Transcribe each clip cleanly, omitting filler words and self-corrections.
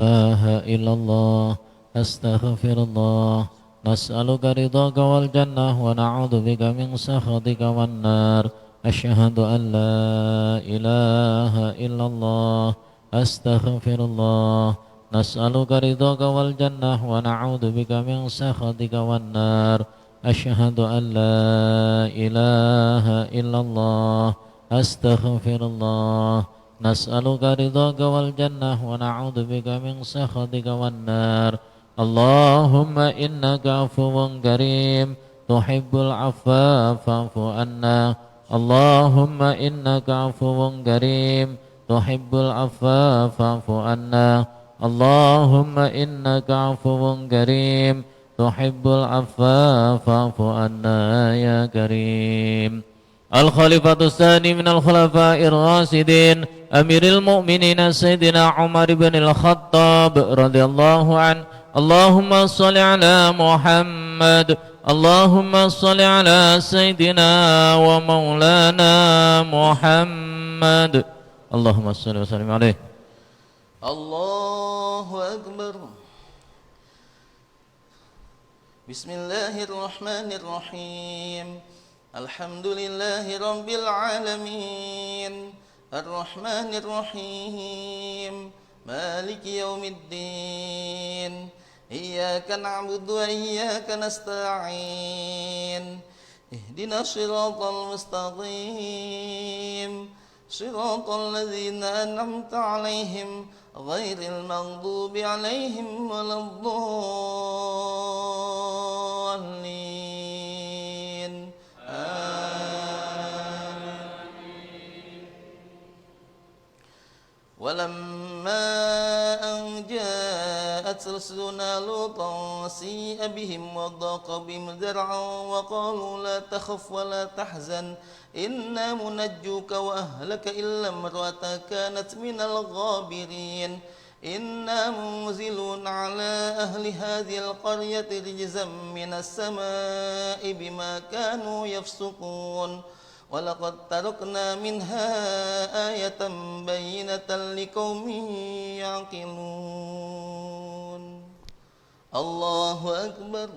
إله إلا الله أستغفر الله نسألك رضاك والجنة ونعوذ بك من سخطك والنار أشهد أن لا إله إلا الله أستغفر الله نسألك رضاك والجنة ونعوذ بك من سخطك والنار أشهد أن لا إله إلا الله أستغفر الله نسألك رضاك والجنة ونعوذ بك من سخطك والنار اللهم إنك عفو كريم تحب العفو فاعف عنا اللهم إنك عفو كريم تحب العفو فاعف عنا اللهم إنك عفو كريم تحب العفو فاعف عنا يا كريم الخليفة الثاني من الخلفاء الراشدين أمير المؤمنين سيدنا عمر بن الخطاب رضي الله عنه اللهم صل على محمد اللهم صل على سيدنا ومولانا محمد اللهم صل وسلم عليه. الله أكبر. بسم الله الرحمن الرحيم. الحمد لله رب العالمين الرحمن الرحيم مالك يوم الدين إياك نعبد وإياك نستعين اهدنا الصراط المستقيم صراط الذين أنعمت عليهم غير المغضوب عليهم ولا الضالين آمين. ولما أن جاءت رسلنا لوطا سيء بهم وضاق بهم ذرعا وقالوا لا تخف ولا تحزن إنا منجوك وأهلك إلا امرأتك كانت من الغابرين إنا منزلون على أهل هذه القرية رجزا من السماء بما كانوا يفسقون ولقد تركنا منها آية بينة لقوم يعقلون. الله أكبر.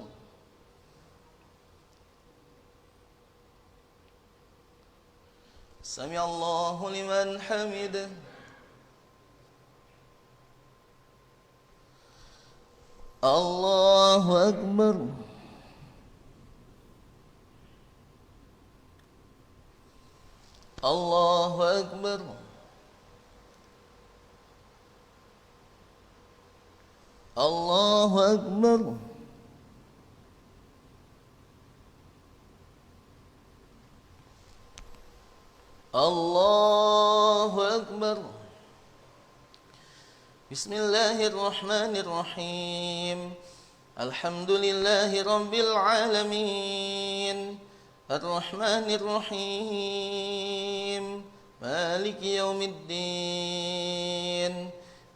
سمع الله لمن حمده. الله أكبر. الله أكبر. الله أكبر. الله أكبر. بسم الله الرحمن الرحيم. الحمد لله رب العالمين الرحمن الرحيم مالك يوم الدين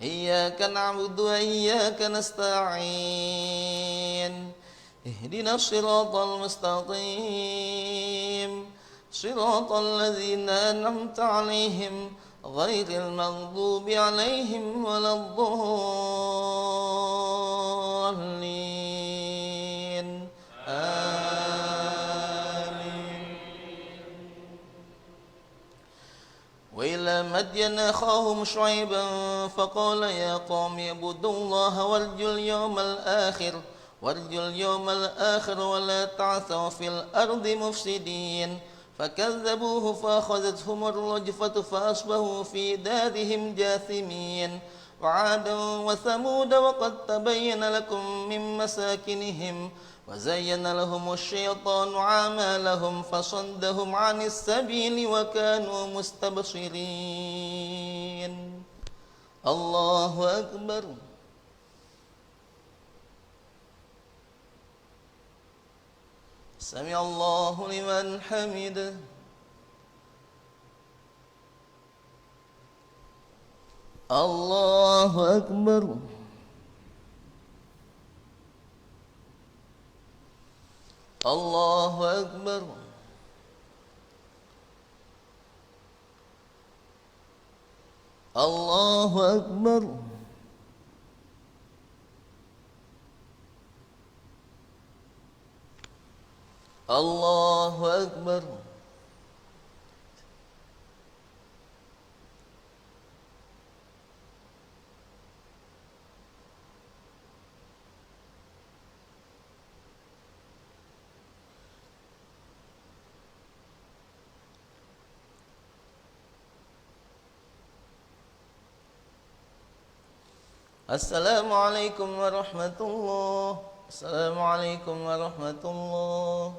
إياك نعبد وإياك نستعين اهدنا الصراط المستقيم صراط الذين أنعمت عليهم غير المغضوب عليهم ولا الضالين آمين. وإلى مدين أخاهم شعيبا فقال يا قوم اعبدوا الله وارجوا اليوم الآخر ولا تعثوا في الأرض مفسدين فكذبوه فأخذتهم الرجفة فأصبحوا في دارهم جاثمين وعادا وثمود وقد تبين لكم من مساكنهم وزين لهم الشيطان أعمالهم فصدهم عن السبيل وكانوا مستبصرين. الله أكبر. سمع الله لمن حمده. الله أكبر. الله أكبر. الله أكبر. الله أكبر. السلام عليكم ورحمة الله. السلام عليكم ورحمة الله.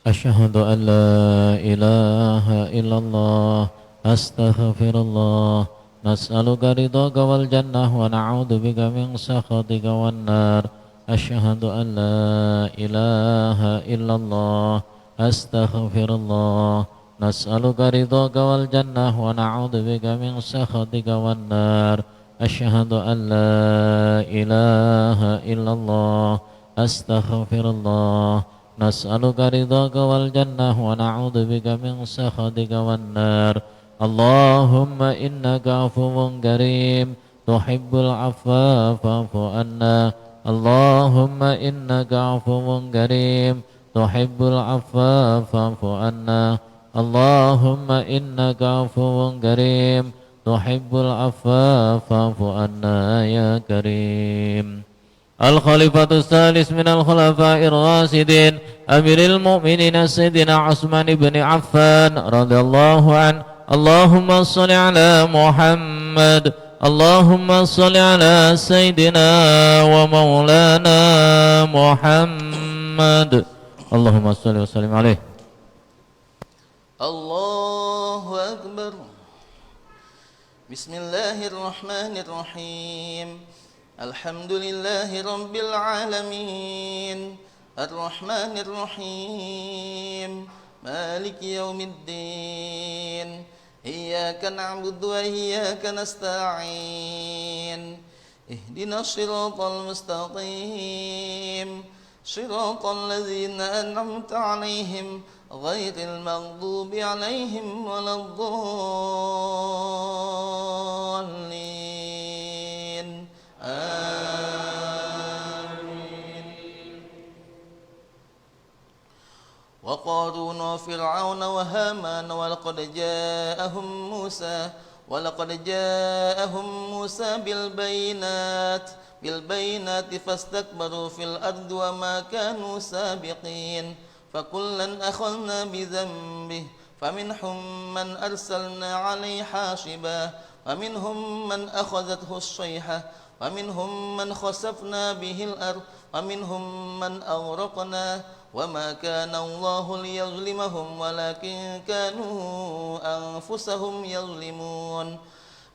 أشهد أن لا إله إلا الله أستغفر الله نسألك رضاك والجنة ونعوذ بك من سخطك والنار أشهد أن لا إله إلا الله أستغفر الله نسألك رضاك والجنة ونعوذ بك من سخطك والنار أشهد أن لا إله إلا الله أستغفر الله نسألك رضاك والجنة ونعوذ بك من سخطك والنار اللهم إنك عفو كريم تحب العفو فاعف عنا اللهم إنك عفو كريم تحب العفو فاعف عنا اللهم إنك عفو كريم تحب العفو فاعف عنا يا كريم. الخليفة الثالث من الخلفاء الراشدين أمير المؤمنين سيدنا عثمان بن عفان رضي الله عنه اللهم صل على محمد اللهم صل على سيدنا ومولانا محمد اللهم صل وسلم عليه. الله أكبر. بسم الله الرحمن الرحيم. الحمد لله رب العالمين الرحمن الرحيم مالك يوم الدين إياك نعبد وإياك نستعين اهدنا الصراط المستقيم صراط الذين أنعمت عليهم غير المغضوب عليهم ولا الضالين آمين. وقارون وفرعون وهامان ولقد جاءهم موسى بالبينات فاستكبروا في الأرض وما كانوا سابقين فكلا أخذنا بذنبه فمنهم من أرسلنا عليه حاصبا ومنهم من أخذته الصيحة ومنهم من خسفنا به الأرض ومنهم من أغرقنا وما كان الله ليظلمهم ولكن كانوا أنفسهم يظلمون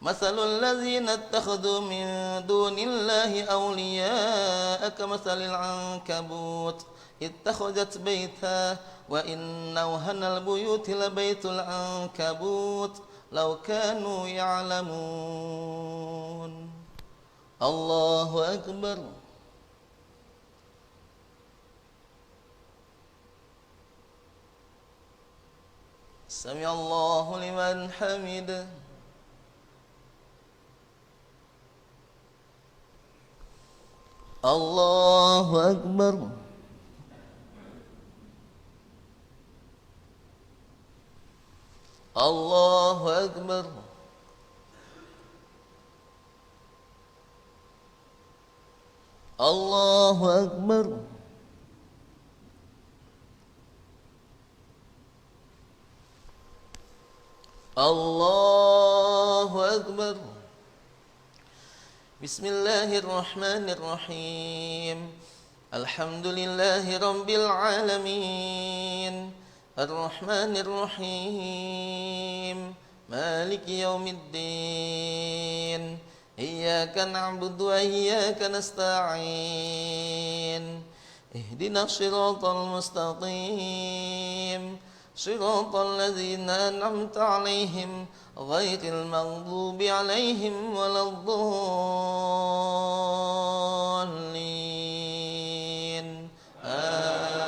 مثل الذين اتخذوا من دون الله أولياء كمثل العنكبوت اتخذت بيتا وإن أوهن البيوت لبيت العنكبوت لو كانوا يعلمون. الله أكبر. سمع الله لمن حمده. الله أكبر. الله أكبر. الله أكبر. الله أكبر. بسم الله الرحمن الرحيم. الحمد لله رب العالمين الرحمن الرحيم مالك يوم الدين إياك نعبد وإياك نستعين اهدنا الصراط المستقيم صراط الذين أنعمت عليهم غير المغضوب عليهم ولا الضالين آمين.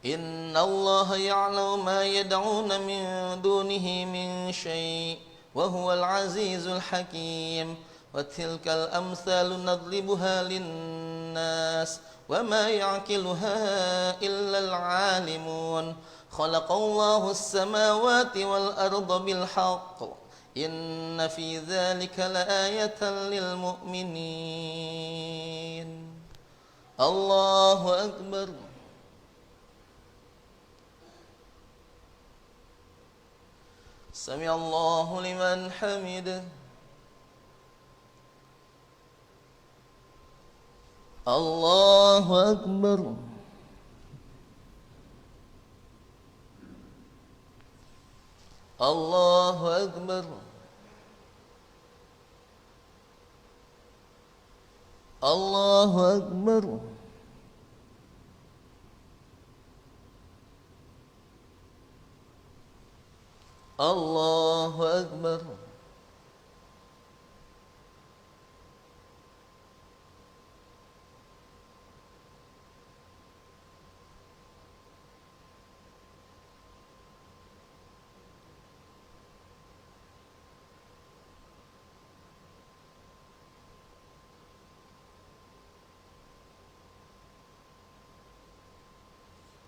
إن الله يعلم ما يدعون من دونه من شيء وهو العزيز الحكيم وتلك الأمثال نضربها للناس وما يعقلها إلا العالمون خلق الله السماوات والأرض بالحق إن في ذلك لآية للمؤمنين الله أكبر سمع الله لمن حمده الله أكبر الله أكبر الله أكبر الله أكبر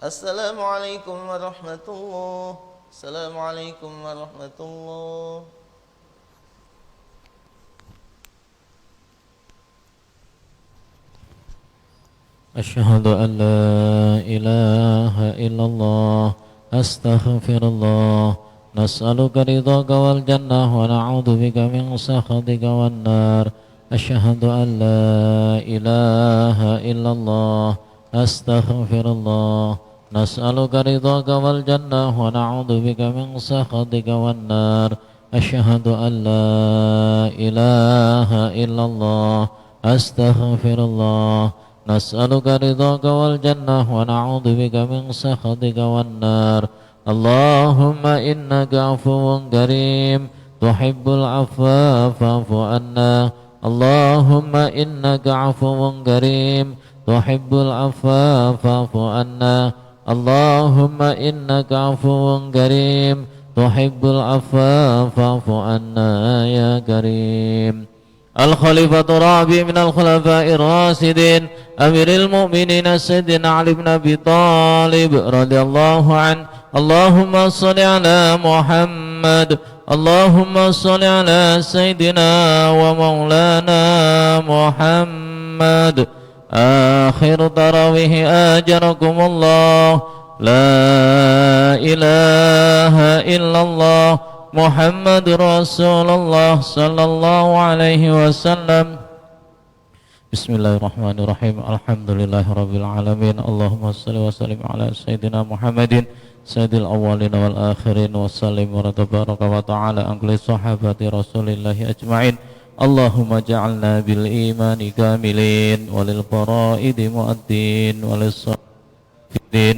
السلام عليكم ورحمة الله السلام عليكم ورحمة الله أشهد أن لا إله إلا الله أستغفر الله نسألك رضاك والجنة ونعوذ بك من سخطك والنار أشهد أن لا إله إلا الله أستغفر الله نسألك رضاك والجنة ونعوذ بك من سخطك والنار أشهد أن لا إله إلا الله أستغفر الله نسألك رضاك والجنة ونعوذ بك من سخطك والنار اللهم إنك عفو كريم تحب العفو فاعف عنا اللهم إنك عفو كريم تحب العفو فاعف عنا اللهم إنك عفو كريم تحب العفو فاعف عنا يا كريم الخليفة الرابع من الخلفاء الراشدين أمير المؤمنين سيدنا علي بن أبي طالب رضي الله عنه اللهم صل على محمد اللهم صل على سيدنا ومولانا محمد آخر تراويح أجركم الله لا إله إلا الله محمد رسول الله صلى الله عليه وسلم بسم الله الرحمن الرحيم الحمد لله رب العالمين اللهم صل وسلم على سيدنا محمد سيد الأولين والآخرين وسلم وتبارك وتعالى عن كل صحابة رسول الله أجمعين اللهم اجعلنا بالإيمان كاملين وللفرائض مؤدين وللصالحين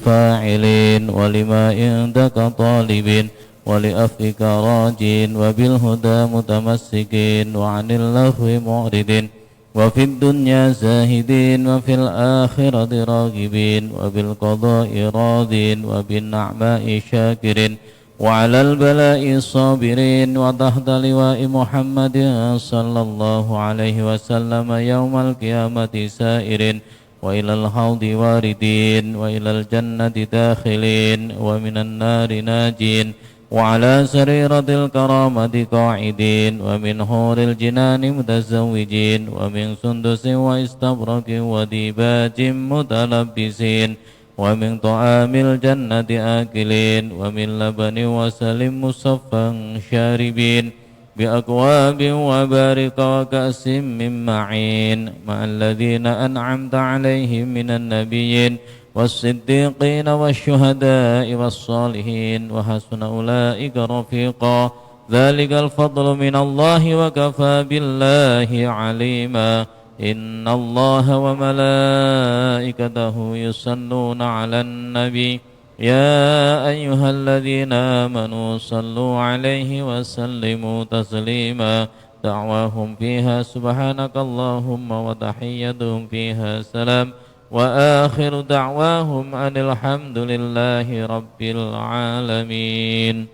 فاعلين ولما عندك طالبين ولأفئك راجين وبالهدى متمسكين وعن اللهو معرضين وفي الدنيا زاهدين وفي الآخرة راغبين وبالقضاء راضين وبالنعماء شاكرين وعلى البلاء صابرين وتحت لواء محمد صلى الله عليه وسلم يوم القيامة سائرين وإلى الحوض واردين وإلى الجنة داخلين ومن النار ناجين وعلى سريرة الكرامة قاعدين ومن حور الجنان متزوجين ومن سندس واستبرق وديباج متلبسين ومن طعام الجنة آكلين ومن لبن وسل مصفى شاربين بأكواب وبارق وكأس من معين مع الذين أنعمت عليهم من النبيين والصديقين والشهداء والصالحين وحسن أولئك رفيقا ذلك الفضل من الله وكفى بالله عليما إن الله وملائكته يصلون على النبي يا أيها الذين آمنوا صلوا عليه وسلموا تسليما دعواهم فيها سبحانك اللهم وتحيتهم فيها سلام وآخر دعواهم أن الحمد لله رب العالمين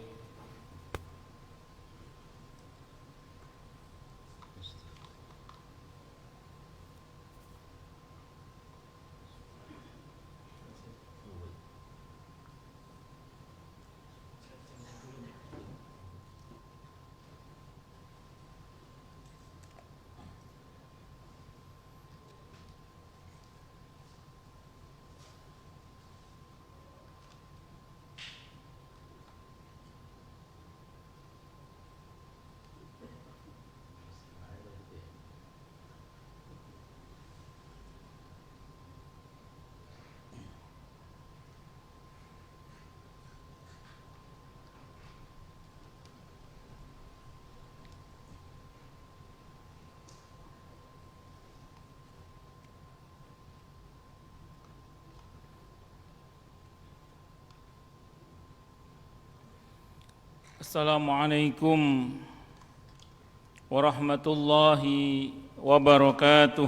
Assalamualaikum warahmatullahi wabarakatuh.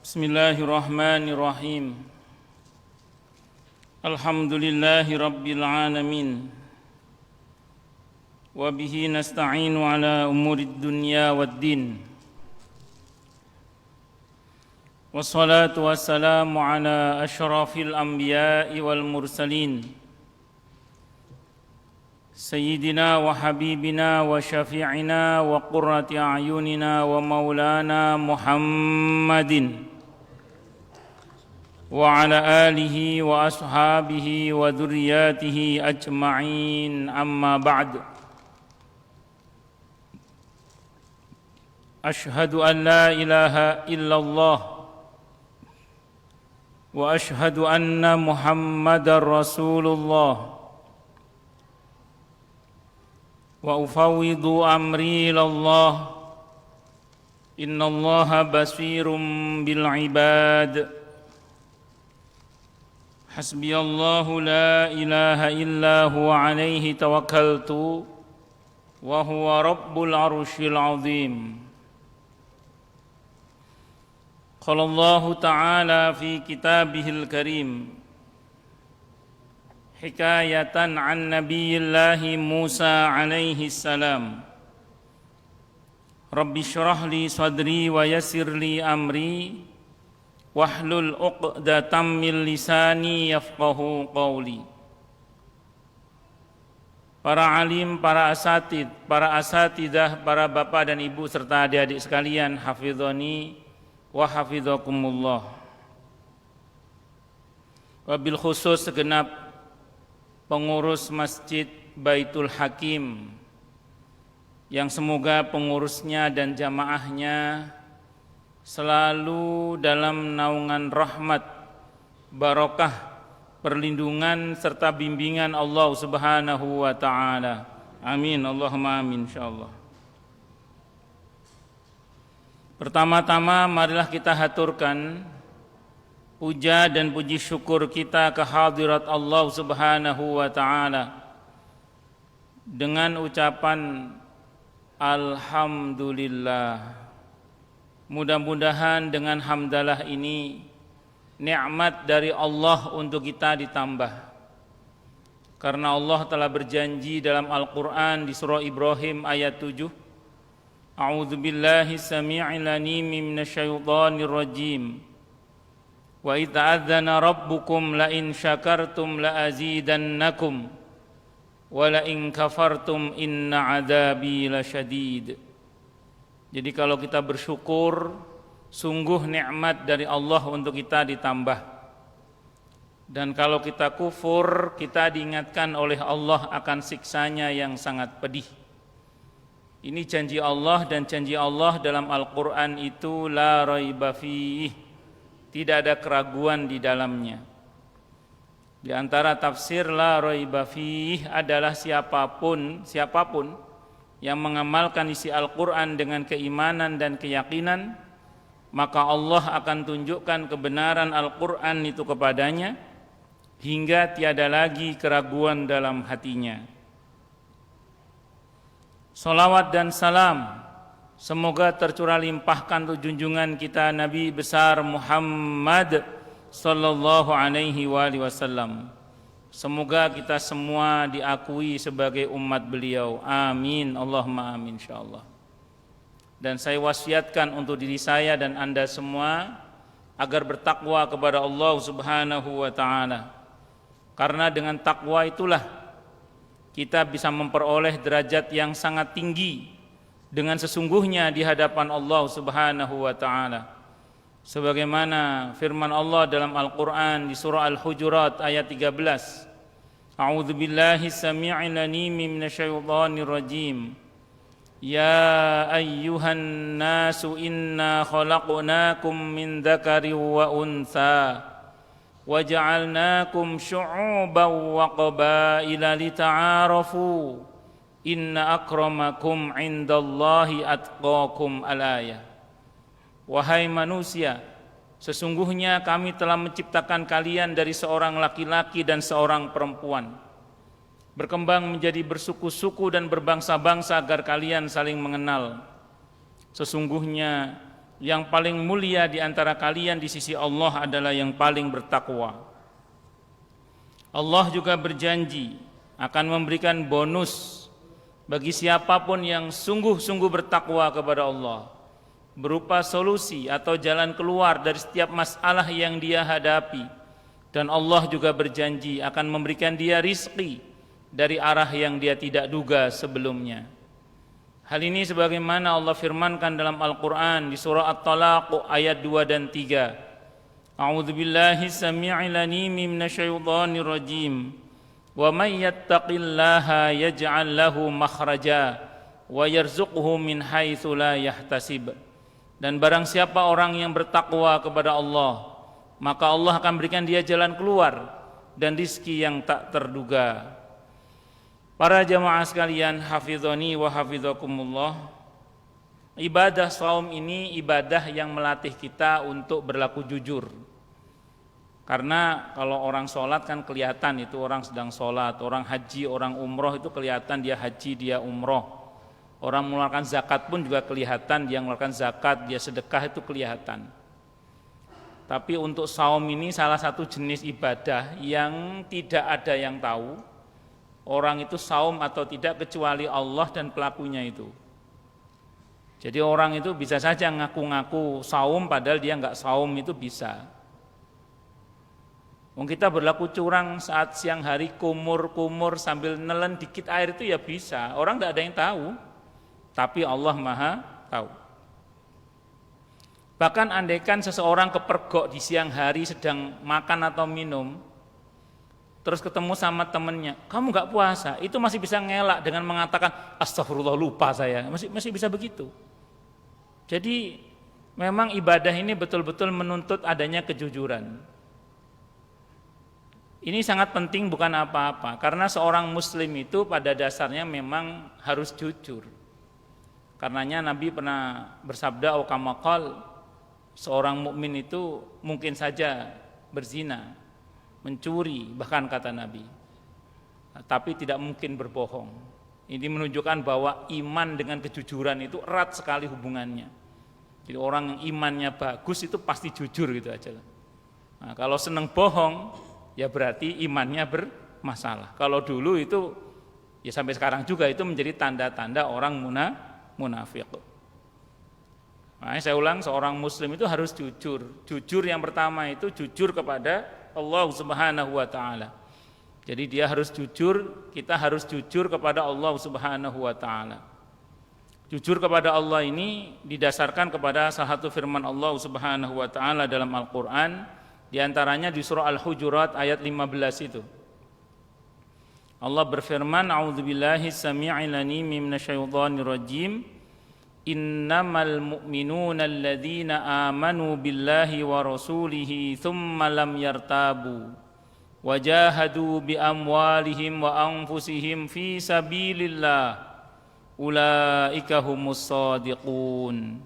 Bismillahirrahmanirrahim. Alhamdulillahi rabbil alamin. Wa bihi nasta'inu ala umurid dunya waddin. Wassalatu wassalamu ala asyrafil anbiya'i wal mursalin Sayyidina wa habibina wa syafi'ina wa qurrati a'yunina wa maulana Muhammadin wa ala alihi wa ashabihi wa dhurriyyatihi ajma'in, amma ba'd. Ashhadu an la ilaha illallah wa ashhadu anna Muhammadar Rasulullah wa ufawwidu amri ilallah innallaha basirum bil ibad hasbiyallahu la ilaha illa huwa alaihi tawakkaltu wa huwa rabbul arsyil azim. Qala Allah Ta'ala fi kitabihil karim hikayatan an nabiyillahi Musa alaihi salam, Rabbi syrah li sadri wa yassir li amri wahlul uqdatam min lisani yafqahu qawli. Para alim, para asatid, para asatidah, para bapak dan ibu serta adik-adik sekalian, hafidhani wa hafidhakumullah. Wabil khusus segenap pengurus Masjid Baitul Hakim yang semoga pengurusnya dan jamaahnya selalu dalam naungan rahmat, barokah, perlindungan serta bimbingan Allah Subhanahu wa taala. Amin, Allahumma amin insyaallah. Pertama-tama marilah kita haturkan puja dan puji syukur kita ke hadirat Allah Subhanahu wa taala dengan ucapan alhamdulillah. Mudah-mudahan dengan hamdalah ini nikmat dari Allah untuk kita ditambah. Karena Allah telah berjanji dalam Al-Qur'an di surah Ibrahim ayat 7, A'udzu billahi samii'il 'aliim minasyaitonir rajiim. Wa idz adzana rabbukum la in syakartum la azidannakum wa la in kafartum inna 'adzabi lasyadid. Jadi kalau kita bersyukur, sungguh nikmat dari Allah untuk kita ditambah. Dan kalau kita kufur, kita diingatkan oleh Allah akan siksanya yang sangat pedih. Ini janji Allah, dan janji Allah dalam Al-Quran itu la raiba fih, tidak ada keraguan di dalamnya. Di antara tafsir la raiba fih adalah siapapun yang mengamalkan isi Al-Quran dengan keimanan dan keyakinan, maka Allah akan tunjukkan kebenaran Al-Quran itu kepadanya hingga tiada lagi keraguan dalam hatinya. Salawat dan salam semoga tercurah limpahkan untuk junjungan kita Nabi besar Muhammad sallallahu alaihi wasallam. Semoga kita semua diakui sebagai umat beliau. Amin, Allahumma amin insyaallah. Dan saya wasiatkan untuk diri saya dan Anda semua agar bertakwa kepada Allah Subhanahu wa taala. Karena dengan takwa itulah kita bisa memperoleh derajat yang sangat tinggi dengan sesungguhnya di hadapan Allah Subhanahu wa taala. Sebagaimana firman Allah dalam Al-Qur'an di surah Al-Hujurat ayat 13. A'udzu billahi samii'il 'aliim minasyaitonir rajim. Ya ayyuhan nasu inna khalaqnakum min dzakarin wa untha وَجَعَلْنَاكُمْ شُعُوبًا وَقَبَائِلَ لِتَعَارَفُوا إِنَّ أَكْرَمَكُمْ عِندَ اللَّهِ أَتْقَاكُمْ. Al-ayah. Wahai manusia, Sesungguhnya kami telah menciptakan kalian dari seorang laki-laki dan seorang perempuan, berkembang menjadi bersuku-suku dan berbangsa-bangsa agar kalian saling mengenal. Sesungguhnya yang paling mulia di antara kalian di sisi Allah adalah yang paling bertakwa. Allah juga berjanji akan memberikan bonus bagi siapapun yang sungguh-sungguh bertakwa kepada Allah, berupa solusi atau jalan keluar dari setiap masalah yang dia hadapi. Dan Allah juga berjanji akan memberikan dia rizki dari arah yang dia tidak duga sebelumnya. Hal ini sebagaimana Allah firmankan dalam Al-Quran di surah At-Talaq ayat 2 dan 3. A'udzu billahi samii'il 'aliim minasyaitonir rajim. Wa may yattaqillaha yaj'al lahu makhraja wa yarzuqhu min haitsu la yahtasib. Dan barang siapa orang yang bertakwa kepada Allah, maka Allah akan berikan dia jalan keluar dan rizki yang tak terduga. Para jamaah sekalian, hafizani wa hafizakumullah, ibadah saum ini ibadah yang melatih kita untuk berlaku jujur. Karena kalau orang sholat kan kelihatan itu orang sedang sholat, orang haji, orang umroh itu kelihatan dia haji, dia umroh. Orang mengeluarkan zakat pun juga kelihatan, dia mengeluarkan zakat, dia sedekah itu kelihatan. Tapi untuk saum ini salah satu jenis ibadah yang tidak ada yang tahu orang itu saum atau tidak kecuali Allah dan pelakunya itu. Jadi orang itu bisa saja ngaku-ngaku saum padahal dia enggak saum, itu bisa. Kita berlaku curang saat siang hari, kumur-kumur sambil nelen dikit air itu ya bisa. Orang enggak ada yang tahu. Tapi Allah Maha tahu. Bahkan andaikan seseorang kepergok di siang hari sedang makan atau minum, terus ketemu sama temannya, kamu gak puasa, itu masih bisa ngelak dengan mengatakan astagfirullah lupa saya, masih bisa begitu. Jadi memang ibadah ini betul-betul menuntut adanya kejujuran. Ini sangat penting bukan apa-apa, karena seorang muslim itu pada dasarnya memang harus jujur. Karenanya Nabi pernah bersabda, "Aukamakal, seorang mukmin itu mungkin saja berzina, mencuri, bahkan kata Nabi, tapi tidak mungkin berbohong." Ini menunjukkan bahwa iman dengan kejujuran itu erat sekali hubungannya. Jadi orang yang imannya bagus itu pasti jujur gitu aja. Nah, kalau senang bohong, ya berarti imannya bermasalah. Kalau dulu itu, ya sampai sekarang juga itu menjadi tanda-tanda orang munafik. Nah, saya ulang, seorang muslim itu harus jujur. Jujur yang pertama itu jujur kepada Allah Subhanahu wa taala. Jadi dia harus jujur, kita harus jujur kepada Allah Subhanahu wa taala. Jujur kepada Allah ini didasarkan kepada salah satu firman Allah Subhanahu wa taala dalam Al-Qur'an, di antaranya di surah Al-Hujurat ayat 15 itu. Allah berfirman, "A'udzubillahi samii'il 'aliim minasyaitonir rajim. Innamal mu'minuna alladzina amanu billahi wa rasulihi tsumma lam yartabu wajahadu bi amwalihim wa anfusihim fi sabilillah ulaika humus shadiqun."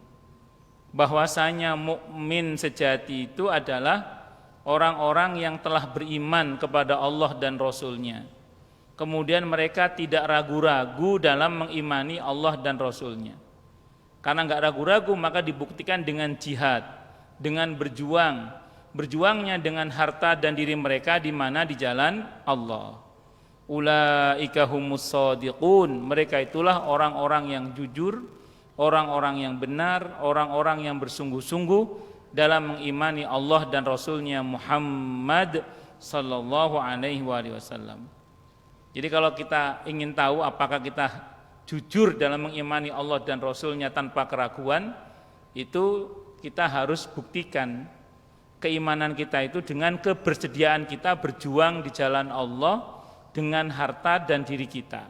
Bahwasanya mukmin sejati itu adalah orang-orang yang telah beriman kepada Allah dan Rasul-Nya. Kemudian mereka tidak ragu-ragu dalam mengimani Allah dan Rasul-Nya. Karena enggak ragu-ragu maka dibuktikan dengan jihad, dengan berjuang. Berjuangnya dengan harta dan diri mereka di mana di jalan Allah. Ulaika humus shadiqun, mereka itulah orang-orang yang jujur, orang-orang yang benar, orang-orang yang bersungguh-sungguh dalam mengimani Allah dan Rasul-Nya Muhammad sallallahu alaihi wasallam. Jadi kalau kita ingin tahu apakah kita jujur dalam mengimani Allah dan Rasul-Nya tanpa keraguan, itu kita harus buktikan keimanan kita itu dengan kebersediaan kita berjuang di jalan Allah dengan harta dan diri kita.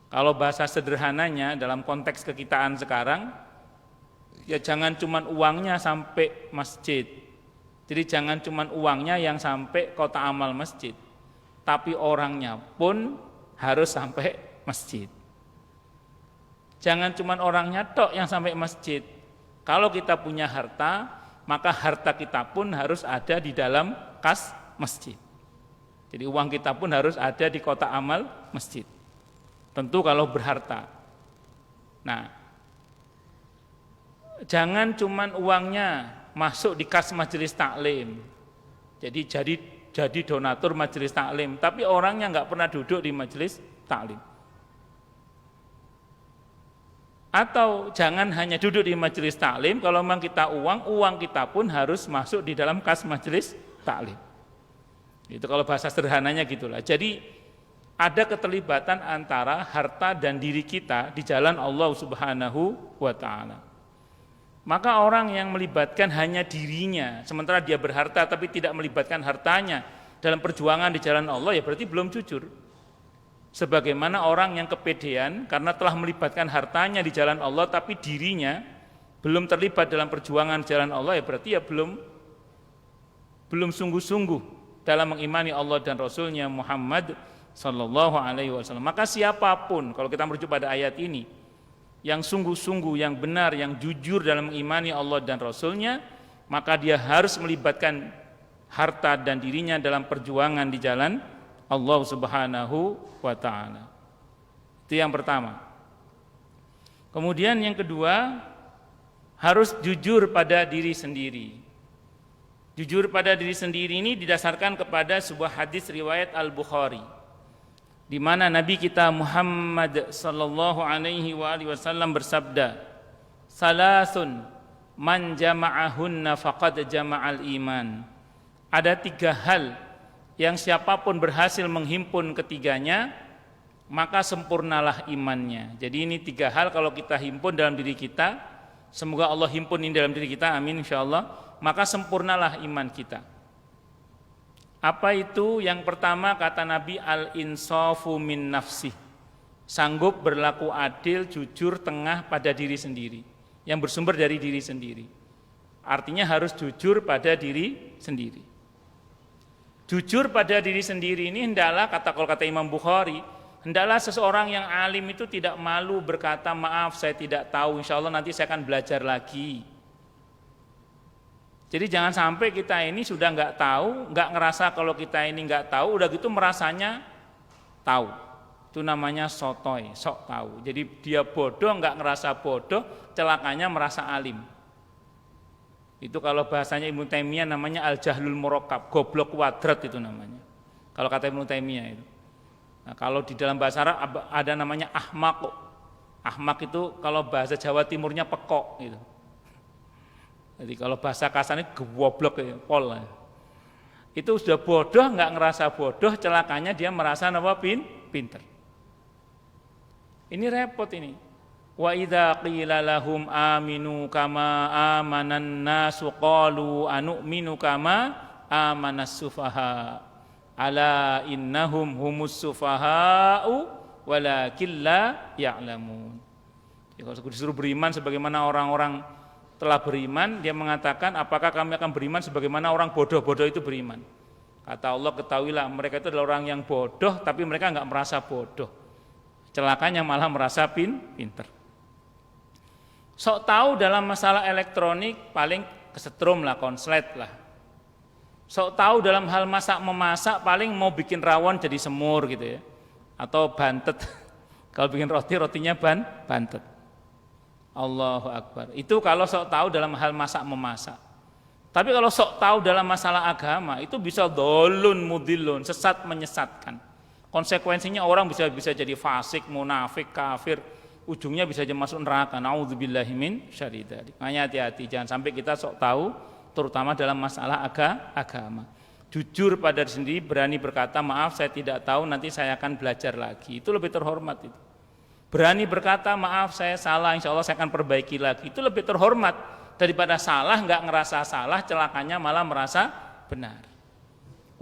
Kalau bahasa sederhananya dalam konteks kekitaan sekarang, ya jangan cuman uangnya sampai masjid. Jadi jangan cuman uangnya yang sampai kota amal masjid, tapi orangnya pun harus sampai masjid. Jangan cuman orangnya tok yang sampai masjid. Kalau kita punya harta, maka harta kita pun harus ada di dalam kas masjid. Jadi uang kita pun harus ada di kotak amal masjid. Tentu kalau berharta. Nah, jangan cuman uangnya masuk di kas majelis taklim. Jadi donatur majelis taklim, tapi orangnya nggak pernah duduk di majelis taklim. Atau jangan hanya duduk di majelis taklim, kalau memang kita uang kita pun harus masuk di dalam kas majelis taklim. Itu kalau bahasa sederhananya gitulah. Jadi ada keterlibatan antara harta dan diri kita di jalan Allah Subhanahu wa taala. Maka orang yang melibatkan hanya dirinya, sementara dia berharta tapi tidak melibatkan hartanya dalam perjuangan di jalan Allah, ya berarti belum jujur. Sebagaimana orang yang kepedean karena telah melibatkan hartanya di jalan Allah tapi dirinya belum terlibat dalam perjuangan di jalan Allah, ya berarti ya belum sungguh-sungguh dalam mengimani Allah dan Rasulnya Muhammad sallallahu alaihi wasallam. Maka siapapun, kalau kita merujuk pada ayat ini, yang sungguh-sungguh, yang benar, yang jujur dalam mengimani Allah dan Rasulnya, maka dia harus melibatkan harta dan dirinya dalam perjuangan di jalan Allah Subhanahu wa ta'ala. Itu yang pertama. Kemudian yang kedua, harus jujur pada diri sendiri. Jujur pada diri sendiri ini didasarkan kepada sebuah hadis riwayat Al-Bukhari, di mana Nabi kita Muhammad sallallahu alaihi wasallam bersabda, "Salasun man jama'ahunna faqad jama'al iman." Ada 3 hal yang siapapun berhasil menghimpun ketiganya, maka sempurnalah imannya. Jadi ini 3 hal kalau kita himpun dalam diri kita, semoga Allah himpun ini dalam diri kita, amin insyaallah, maka sempurnalah iman kita. Apa itu? Yang pertama kata Nabi, al-insafu min nafsih. Sanggup berlaku adil, jujur, tengah pada diri sendiri, yang bersumber dari diri sendiri. Artinya harus jujur pada diri sendiri. Jujur pada diri sendiri ini hendaklah, kalau kata Imam Bukhari, hendaklah seseorang yang alim itu tidak malu berkata, maaf saya tidak tahu, insya Allah nanti saya akan belajar lagi. Jadi jangan sampai kita ini sudah nggak tahu, nggak ngerasa kalau kita ini nggak tahu, udah gitu merasanya tahu. Itu namanya sotoy, sok tahu. Jadi dia bodoh, nggak ngerasa bodoh, celakanya merasa alim. Itu kalau bahasanya Ibnu Taimiyah namanya al-jahlul murakkab, goblok kuadrat itu namanya. Kalau kata Ibnu Taimiyah itu. Nah, kalau di dalam bahasa Arab ada namanya ahmaq. Ahmaq itu kalau bahasa Jawa Timurnya pekok gitu. Jadi kalau bahasa kasarnya goblok ya, pol. Itu sudah bodoh, nggak ngerasa bodoh, celakanya dia merasa pinter. Ini repot ini. Wa idza qila lahum aminu kama amanan nasu qalu anu'minu kama amanas sufaha ala innahum humus sufaha'u walakin la ya'lamun. Ya, kalau disuruh beriman sebagaimana orang-orang telah beriman, dia mengatakan apakah kami akan beriman sebagaimana orang bodoh-bodoh itu beriman. Kata Allah, ketahuilah mereka itu adalah orang yang bodoh tapi mereka enggak merasa bodoh. Celakanya malah merasa pinter. Sok tahu dalam masalah elektronik paling kesetrum lah, konslet lah. Sok tahu dalam hal masak-memasak paling mau bikin rawon jadi semur gitu ya. Atau bantet. Kalau bikin roti, rotinya bantet. Allahu Akbar. Itu kalau sok tahu dalam hal masak-memasak. Tapi kalau sok tahu dalam masalah agama itu bisa dolun mudilun, sesat menyesatkan. Konsekuensinya orang bisa jadi fasik, munafik, kafir. Ujungnya bisa aja masuk neraka. Nauzubillahi min syarri dzalik. Makanya hati-hati, jangan sampai kita sok tahu terutama dalam masalah agama. Jujur pada diri sendiri, berani berkata maaf saya tidak tahu, nanti saya akan belajar lagi. Itu lebih terhormat itu. Berani berkata maaf saya salah, insya Allah saya akan perbaiki lagi. Itu lebih terhormat daripada salah nggak ngerasa salah, celakanya malah merasa benar.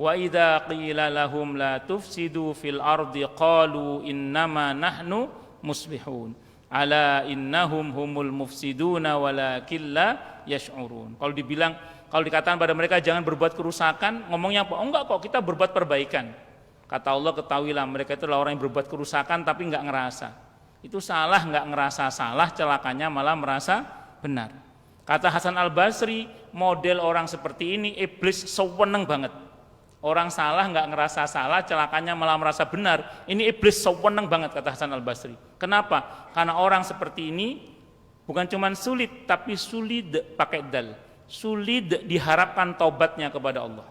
Wa idza qila lahum la tufsidu fil ardi qalu innama nahnu muslihun ala innahum humul mufsiduna walakin la yash'urun. Kalau dikatakan pada mereka jangan berbuat kerusakan, ngomongnya apa? Oh enggak kok, kita berbuat perbaikan. Kata Allah, ketahuilah mereka itu adalah orang yang berbuat kerusakan tapi enggak ngerasa. Itu salah, enggak ngerasa salah, celakanya malah merasa benar. Kata Hasan Al-Basri, model orang seperti ini iblis seweneng banget. Orang salah nggak ngerasa salah, celakanya malah merasa benar. Ini iblis seweneng banget, kata Hasan Al-Basri. Kenapa? Karena orang seperti ini bukan cuma sulit, tapi sulit pakai dal. Sulit diharapkan taubatnya kepada Allah.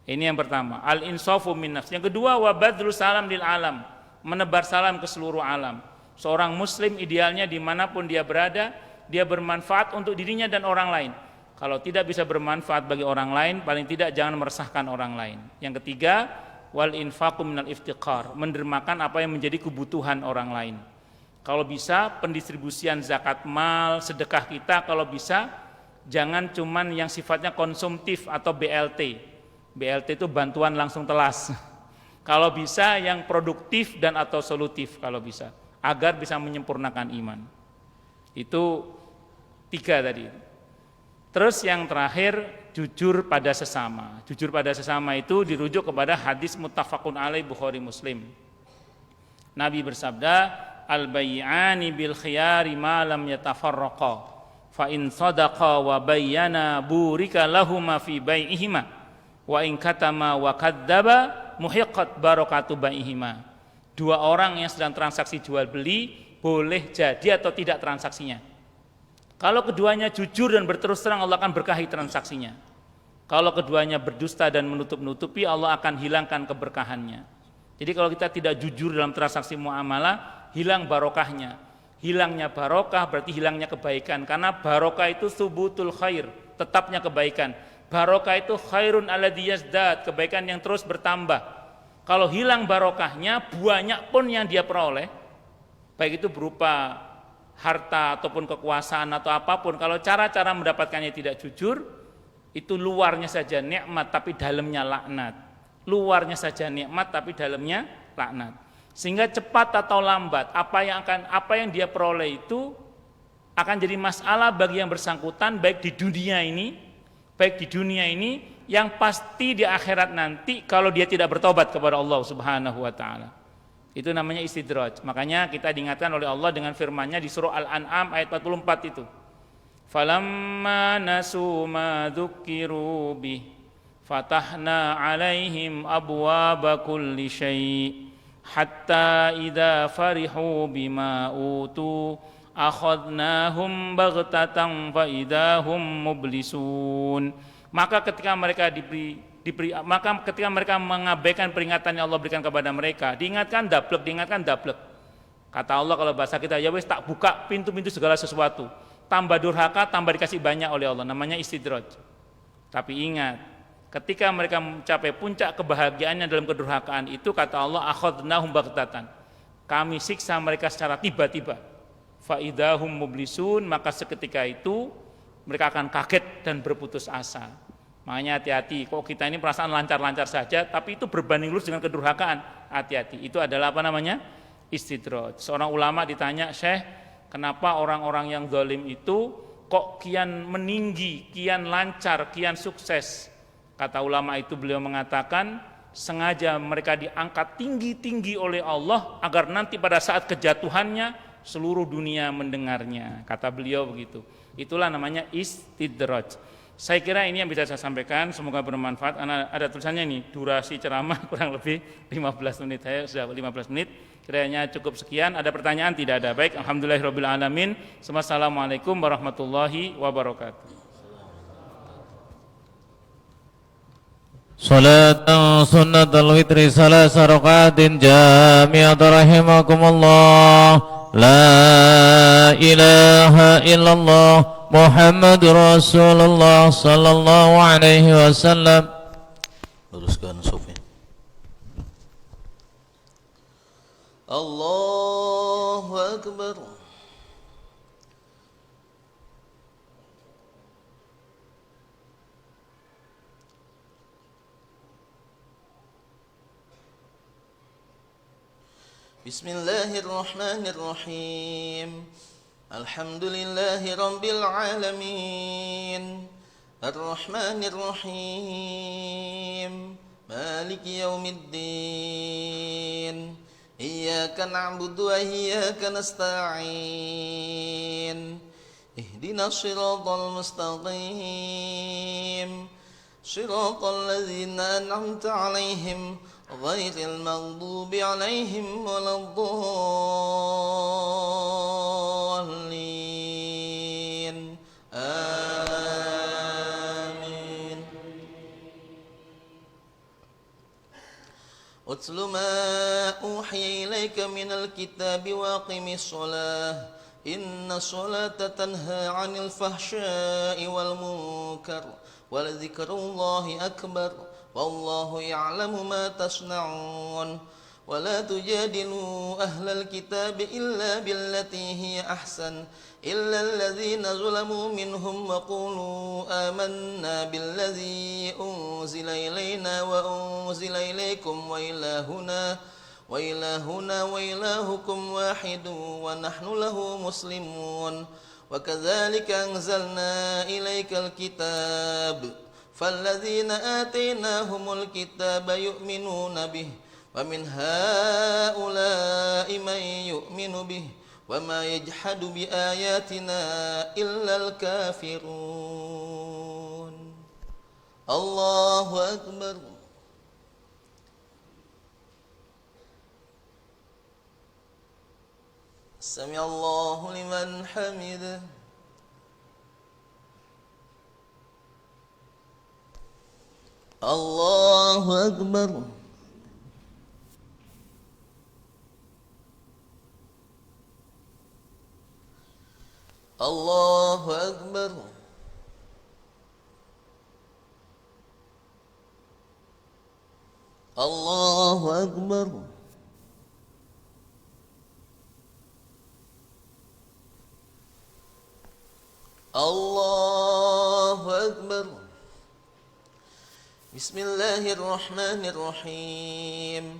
Ini yang pertama, al-insafu min nafs. Yang kedua, wa badlu salam lil alam, menebar salam ke seluruh alam. Seorang muslim idealnya dimanapun dia berada, dia bermanfaat untuk dirinya dan orang lain. Kalau tidak bisa bermanfaat bagi orang lain, paling tidak jangan meresahkan orang lain. Yang ketiga, wal infaqu minal iftiqar, mendermakan apa yang menjadi kebutuhan orang lain. Kalau bisa pendistribusian zakat mal, sedekah kita kalau bisa jangan cuman yang sifatnya konsumtif atau BLT. BLT itu bantuan langsung telas. Kalau bisa yang produktif dan atau solutif kalau bisa, agar bisa menyempurnakan iman. Itu 3 tadi. Terus yang terakhir, jujur pada sesama. Jujur pada sesama itu dirujuk kepada hadis muttafaqun alaih Bukhari Muslim. Nabi bersabda, al-bai'ani bil khiyari ma lam yatafarraqa fa in sadaqa wa bayyana burika lahuma fi bai'ihima wa in katama wa kadzdzaba muhiqqat barakatu bai'ihima. 2 orang yang sedang transaksi jual beli boleh jadi atau tidak transaksinya. Kalau keduanya jujur dan berterus terang, Allah akan berkahi transaksinya. Kalau keduanya berdusta dan menutup-nutupi, Allah akan hilangkan keberkahannya. Jadi kalau kita tidak jujur dalam transaksi muamalah, hilang barokahnya. Hilangnya barokah berarti hilangnya kebaikan, karena barokah itu subutul khair, tetapnya kebaikan. Barokah itu khairun alladzi yazdad, kebaikan yang terus bertambah. Kalau hilang barokahnya, banyak pun yang dia peroleh, baik itu berupa harta ataupun kekuasaan atau apapun, kalau cara-cara mendapatkannya tidak jujur, itu luarnya saja nikmat tapi dalamnya laknat. Luarnya saja nikmat tapi dalamnya laknat. Sehingga cepat atau lambat apa yang dia peroleh itu akan jadi masalah bagi yang bersangkutan, baik di dunia ini, yang pasti di akhirat nanti kalau dia tidak bertobat kepada Allah Subhanahu wa taala. Itu namanya istidraj. Makanya kita diingatkan oleh Allah dengan firman-Nya di surah Al-An'am ayat 44 itu. Falamma nasu ma dzukiru bih fatahna 'alaihim abwaaba kulli syai' hatta idza farihu bima utu akhadnahum baghtatan fa idahum mublisun. Maka ketika mereka ketika mereka mengabaikan peringatan yang Allah berikan kepada mereka, diingatkan dablek. Kata Allah kalau bahasa kita, ya wis tak buka pintu-pintu segala sesuatu. Tambah durhaka, tambah dikasih banyak oleh Allah, namanya istidraj. Tapi ingat, ketika mereka mencapai puncak kebahagiaannya dalam kedurhakaan itu, kata Allah, akhadnahum baghtatan, kami siksa mereka secara tiba-tiba. Fa idahum mublisun, maka seketika itu mereka akan kaget dan berputus asa. Makanya hati-hati, kok kita ini perasaan lancar-lancar saja, tapi itu berbanding lurus dengan kedurhakaan. Hati-hati, itu adalah apa namanya? Istidraj. Seorang ulama ditanya, Syekh, kenapa orang-orang yang zalim itu kok kian meninggi, kian lancar, kian sukses? Kata ulama itu, beliau mengatakan, sengaja mereka diangkat tinggi-tinggi oleh Allah agar nanti pada saat kejatuhannya seluruh dunia mendengarnya. Kata beliau begitu. Itulah namanya istidraj. Saya kira ini yang bisa saya sampaikan, semoga bermanfaat. Ada tulisannya ini, durasi ceramah kurang lebih 15 menit. Saya sudah 15 menit. Kiranya cukup sekian. Ada pertanyaan? Tidak ada. Baik, alhamdulillahirabbil alamin. Wassalamualaikum warahmatullahi wabarakatuh. Salatan sunnatul witri salasa raqatin jami'at rahimakumullah. La ilaha illallah Muhammadur Rasulullah sallallahu alaihi wasallam. Luruskan sofi. Allahu Akbar. Bismillahirrahmanirrahim. Alhamdulillahi rabbil alamin. Ar-Rahmanirrahim. Maliki yaumiddin. إياك نعبد وإياك نستعين اهدنا الصراط المستقيم صراط الذين أنعمت عليهم غير المغضوب عليهم ولا الضالين آمين. اتل ما أوحي إليك من الكتاب وأقم الصلاة إن الصلاة تنهى عن الفحشاء والمنكر ولذكر الله أكبر والله يعلم ما تصنعون ولا تجادلوا أهل الكتاب إلا بالتي هي أحسن إلا الذين ظلموا منهم وقولوا آمنا بالذي أنزل إلينا وأنزل إليكم وإلهنا وإلهكم واحد ونحن له مسلمون وكذلك أنزلنا إليك الكتاب فالذين آتيناهم الكتاب يؤمنون به ومن هؤلاء من يؤمن به وما يجحد بآياتنا إلا الكافرون. الله أكبر. سمع الله لمن حمده. الله أكبر. الله أكبر. الله أكبر. الله أكبر. بسم الله الرحمن الرحيم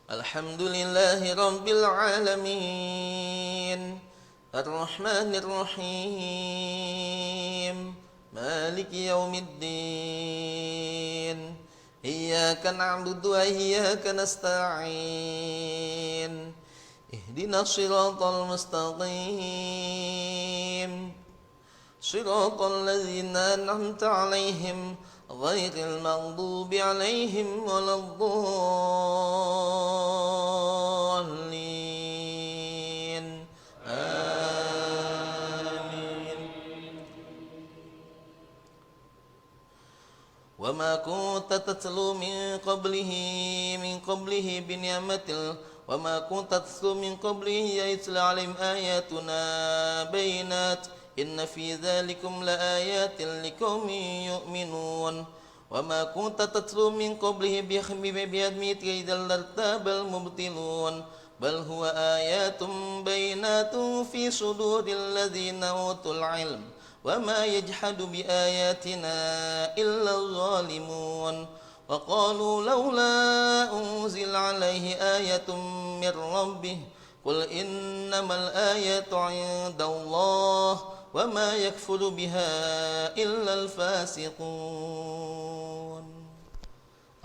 الحمد لله رب العالمين الرحمن الرحيم مالك يوم الدين إياك نعبد وإياك نستعين اهدنا الصراط المستقيم صراط الذين أنعمت عليهم غير المغضوب عليهم ولا الضالين آمين. وما كنت تتلو من قبله بنعمة وما كنت تتلو من قبله يتلى عليهم آياتنا بينات إن في ذلكم لآيات لقوم يؤمنون وما كنت تتلو من قبله بيدميت إذا لارتاب المبطلون بل هو آيات بينات في صدور الذين أوتوا العلم وما يجحد بآياتنا إلا الظالمون وقالوا لولا أنزل عليه آية من ربه قل إنما الآيات عند الله وما يكفر بها إلا الفاسقون.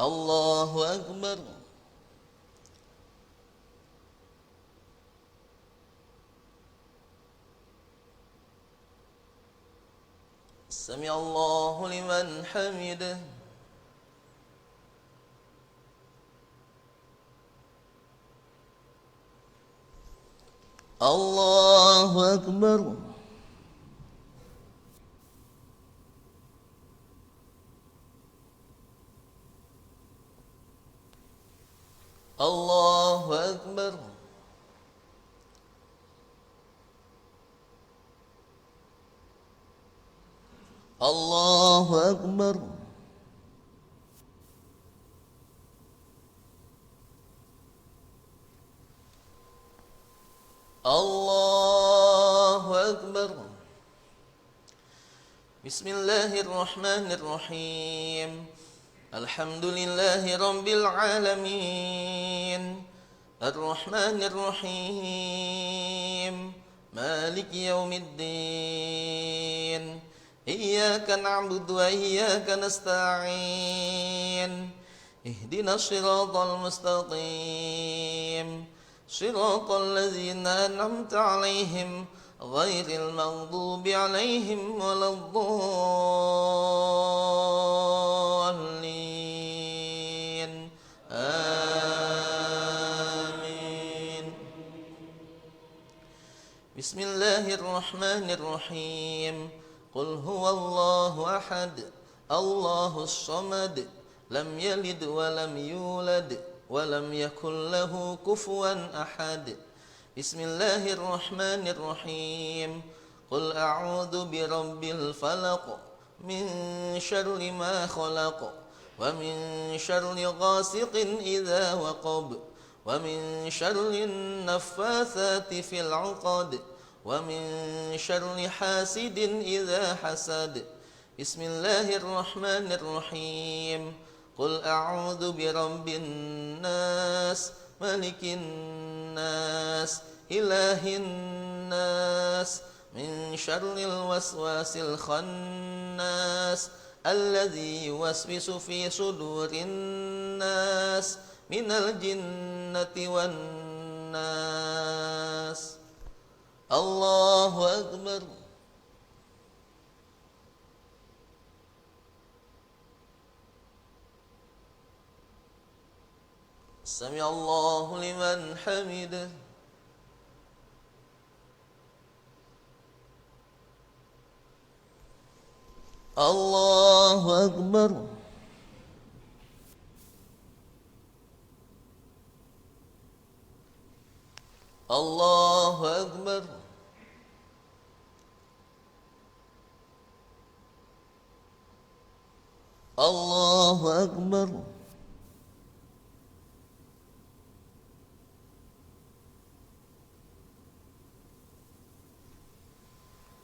الله أكبر. سمع الله لمن حمده. الله أكبر. الله أكبر. الله أكبر. الله أكبر. بسم الله الرحمن الرحيم الحمد لله رب العالمين الرحمن الرحيم مالك يوم الدين إياك نعبد وإياك نستعين اهدنا الصراط المستقيم صراط الذين أنعمت عليهم غير المغضوب عليهم ولا الضالين آمين. بسم الله الرحمن الرحيم. قل هو الله أحد الله الصمد لم يلد ولم يولد ولم يكن له كفوا أحد. بسم الله الرحمن الرحيم. قل أعوذ برب الفلق من شر ما خلق ومن شر غاسق إذا وقب ومن شر النفاثات في العقد ومن شر حاسد إذا حسد. بسم الله الرحمن الرحيم. قل أعوذ برب الناس ملك الناس إله الناس من شر الوسواس الخناس الذي يوسوس في صدور الناس من الجنة والناس. الله أكبر. سمع الله لمن حمده. الله أكبر. الله أكبر. الله أكبر.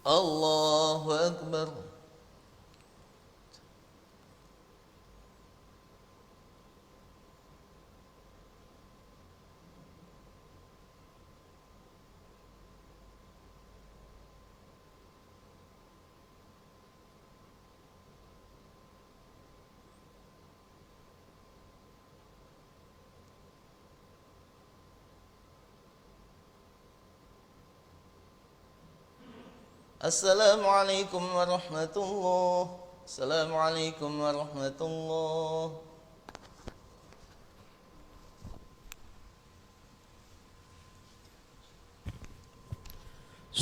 الله أكبر. السلام عليكم ورحمة الله. السلام عليكم ورحمة الله.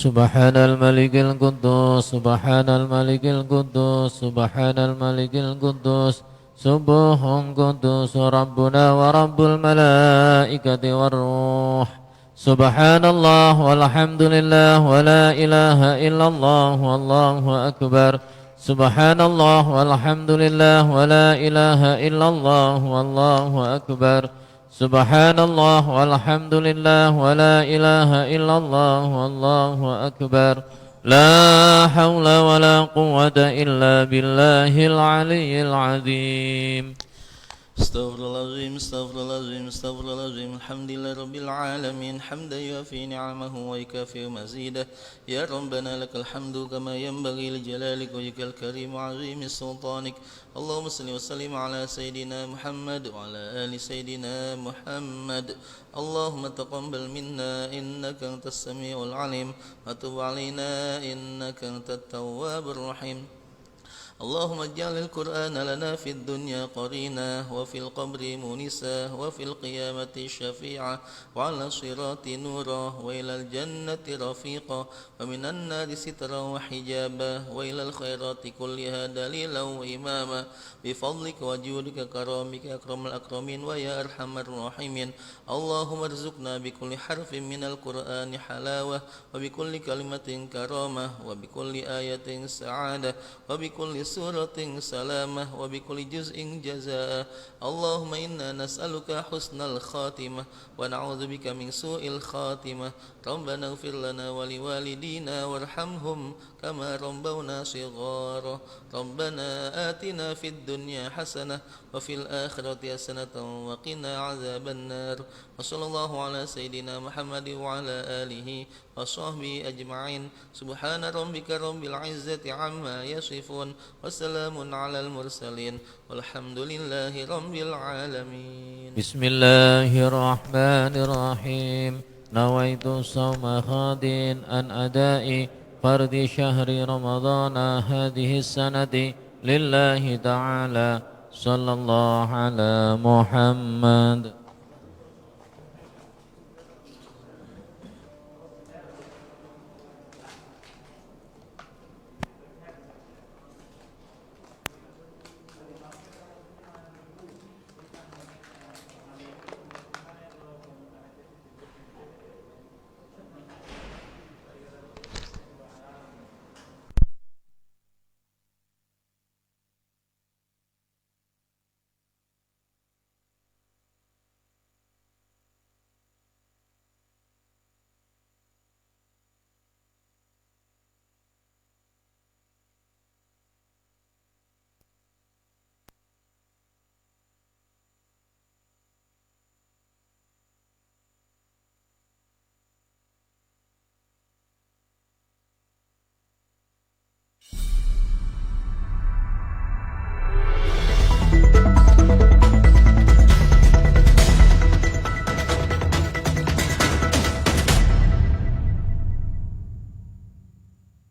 سبحان الملك القدوس سبحان الملك القدوس سبحان الملك القدوس سبوح قدوس ربنا ورب الملائكة والروح. سبحان الله والحمد لله ولا إله إلا الله والله أكبر. سبحان الله والحمد لله ولا إله إلا الله والله أكبر. سبحان الله والحمد لله ولا إله إلا الله والله أكبر. لا حول ولا قوة إلا بالله العلي العظيم. Astaghfirullahaladzim, astaghfirullahaladzim, astaghfirullahaladzim. Alhamdulillah Rabbil Alamin. Hamda yuafi ni'amahu wa yukafi mazidah. Ya Rabbana lakal hamdu kama yanbaghi li jalalik wajhikal karim wa azimi sultanik. Allahumma salli wa sallim ala Sayyidina Muhammad wa ala ali Sayyidina Muhammad. Allahumma taqabbal minna innaka antas sami'ul alim wa tub alaina innaka antat tawwabur rahim. اللهم اجعل القرآن لنا في الدنيا قرينا وفي القبر مونسا وفي القيامة شفيعا وعلى الصراط نورا وإلى الجنة رفيقا ومن النار سترا وحجابا وإلى الخيرات كلها دليلا وإماما بفضلك وجودك كرامك أكرم الأكرمين ويا أرحم الراحمين. اللهم ارزقنا بكل حرف من القرآن حلاوة وبكل كلمة كرامة وبكل آية سعادة وبكل سورة سلامة وبكل جزء جزاء. اللهم إنا نسألك حسن الخاتمة ونعوذ بك من سوء الخاتمة. ربنا اغفر لنا ولوالدينا وارحمهم كما ربونا صغارا. ربنا آتنا في الدنيا حسنة وفي الآخرة حسنة وقنا عذاب النار. وصلى الله على سيدنا محمد وعلى آله وصحبه أجمعين. سبحان ربك رب العزة عما يصفون وسلام على المرسلين والحمد لله رب العالمين. بسم الله الرحمن الرحيم. نويت صوم غد عن أداء فرض شهر رمضان هذه السنة لله تعالى. صلى الله على محمد.